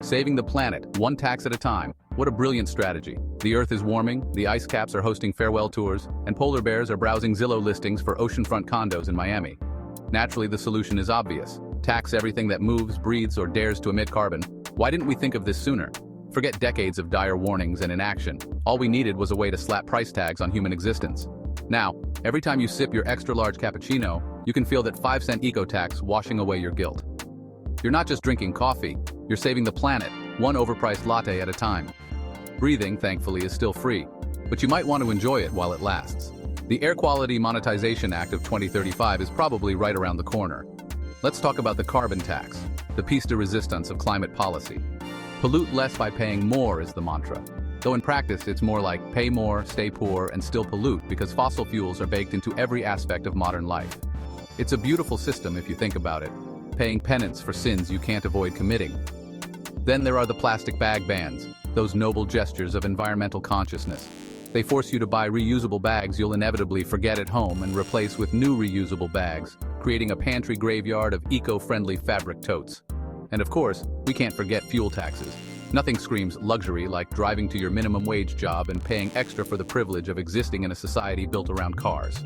Saving the planet, one tax at a time. What a brilliant strategy. The Earth is warming, the ice caps are hosting farewell tours, and polar bears are browsing Zillow listings for oceanfront condos in Miami. Naturally, the solution is obvious. Tax everything that moves, breathes, or dares to emit carbon. Why didn't we think of this sooner? Forget decades of dire warnings and inaction. All we needed was a way to slap price tags on human existence. Now, every time you sip your extra-large cappuccino, you can feel that 5-cent eco-tax washing away your guilt. You're not just drinking coffee, you're saving the planet, one overpriced latte at a time. Breathing, thankfully, is still free, but you might want to enjoy it while it lasts. The Air Quality Monetization Act of 2035 is probably right around the corner. Let's talk about the carbon tax, the piece de resistance of climate policy. Pollute less by paying more is the mantra. Though in practice, it's more like pay more, stay poor, and still pollute because fossil fuels are baked into every aspect of modern life. It's a beautiful system if you think about it, paying penance for sins you can't avoid committing. Then there are the plastic bag bans, those noble gestures of environmental consciousness. They force you to buy reusable bags you'll inevitably forget at home and replace with new reusable bags, creating a pantry graveyard of eco-friendly fabric totes. And of course, we can't forget fuel taxes. Nothing screams luxury like driving to your minimum wage job and paying extra for the privilege of existing in a society built around cars.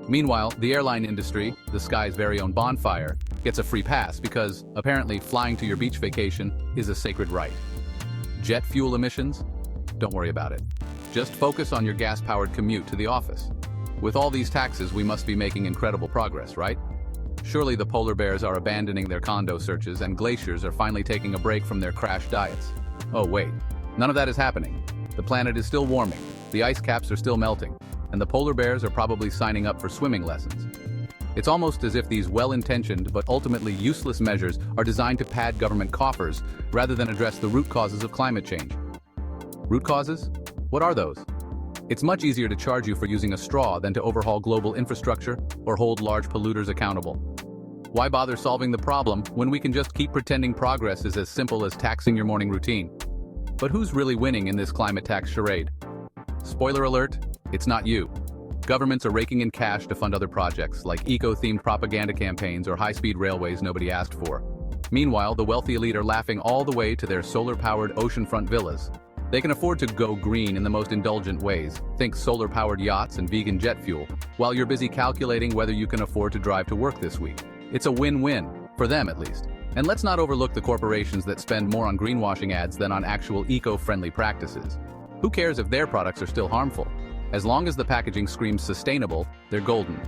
Meanwhile, the airline industry, the sky's very own bonfire, gets a free pass because, apparently, flying to your beach vacation is a sacred right. Jet fuel emissions? Don't worry about it. Just focus on your gas-powered commute to the office. With all these taxes, we must be making incredible progress, right? Surely the polar bears are abandoning their condo searches and glaciers are finally taking a break from their crash diets. Oh wait, none of that is happening. The planet is still warming, the ice caps are still melting, and the polar bears are probably signing up for swimming lessons. It's almost as if these well-intentioned but ultimately useless measures are designed to pad government coffers rather than address the root causes of climate change. Root causes? What are those? It's much easier to charge you for using a straw than to overhaul global infrastructure or hold large polluters accountable. Why bother solving the problem when we can just keep pretending progress is as simple as taxing your morning routine? But who's really winning in this climate tax charade? Spoiler alert, it's not you. Governments are raking in cash to fund other projects like eco-themed propaganda campaigns or high-speed railways nobody asked for. Meanwhile, the wealthy elite are laughing all the way to their solar-powered oceanfront villas. They can afford to go green in the most indulgent ways, think solar-powered yachts and vegan jet fuel, while you're busy calculating whether you can afford to drive to work this week. It's a win-win, for them at least. And let's not overlook the corporations that spend more on greenwashing ads than on actual eco-friendly practices. Who cares if their products are still harmful? As long as the packaging screams sustainable, they're golden.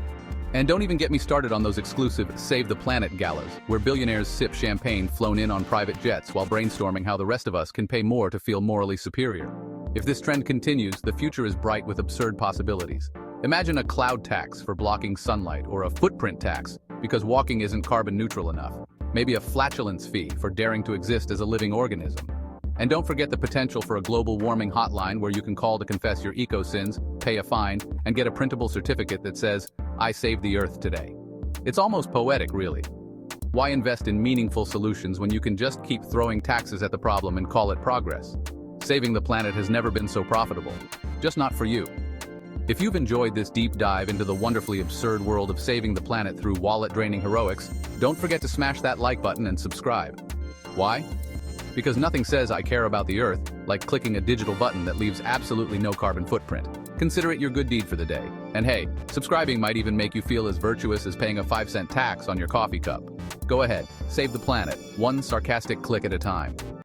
And don't even get me started on those exclusive Save the Planet galas, where billionaires sip champagne flown in on private jets while brainstorming how the rest of us can pay more to feel morally superior. If this trend continues, the future is bright with absurd possibilities. Imagine a cloud tax for blocking sunlight or a footprint tax because walking isn't carbon neutral enough. Maybe a flatulence fee for daring to exist as a living organism. And don't forget the potential for a global warming hotline where you can call to confess your eco-sins, pay a fine, and get a printable certificate that says, "I saved the Earth today." It's almost poetic, really. Why invest in meaningful solutions when you can just keep throwing taxes at the problem and call it progress? Saving the planet has never been so profitable. Just not for you. If you've enjoyed this deep dive into the wonderfully absurd world of saving the planet through wallet-draining heroics, don't forget to smash that like button and subscribe. Why? Because nothing says I care about the Earth like clicking a digital button that leaves absolutely no carbon footprint. Consider it your good deed for the day. And hey, subscribing might even make you feel as virtuous as paying a 5-cent tax on your coffee cup. Go ahead, save the planet, one sarcastic click at a time.